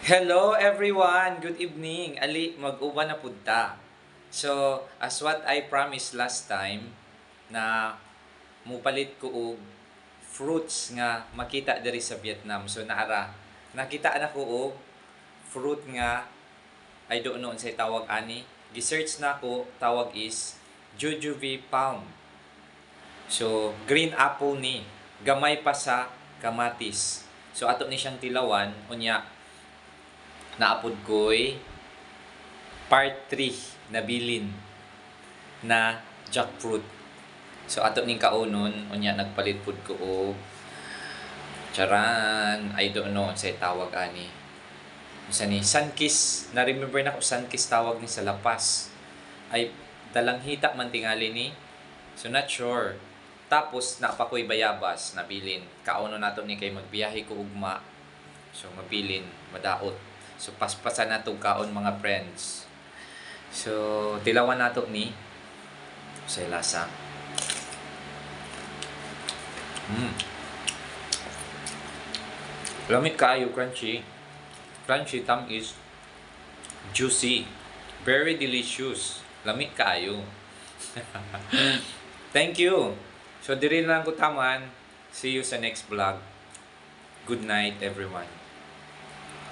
Hello everyone! Good evening! Ali, mag-uba na punta. So, as what I promised last time, na mupalit ko og fruits nga makita diri sa Vietnam. So, nakita na ko og fruit nga, I don't know unsay tawag ani. Gi-search na ko, tawag is jujube palm. So, green apple ni. Gamay pa sa kamatis. So, ato ni siyang tilawan, unya, naapod ko'y part 3 na bilin na jackfruit. So ato ning kaunon unya nagpalit pud ko og charan, I don't know unsay tawag ani. Unsa ni sunkiss, na remember na ko sunkiss tawag ni sa lapas. Ay dalanghita man tingali ni. So not sure. Tapos na pa ko'y bayabas na bilin. Kaunon nato ni kay magbiyahe ko ugma. So mabilin, madaot. So paspasan na itong kaon mga friends. So tilawan nato ni sa lasa. Lamig kayo, crunchy. Crunchy, tamis, juicy. Very delicious. Lamig kayo. Thank you. So diri lang ko taman. See you sa next vlog. Good night everyone.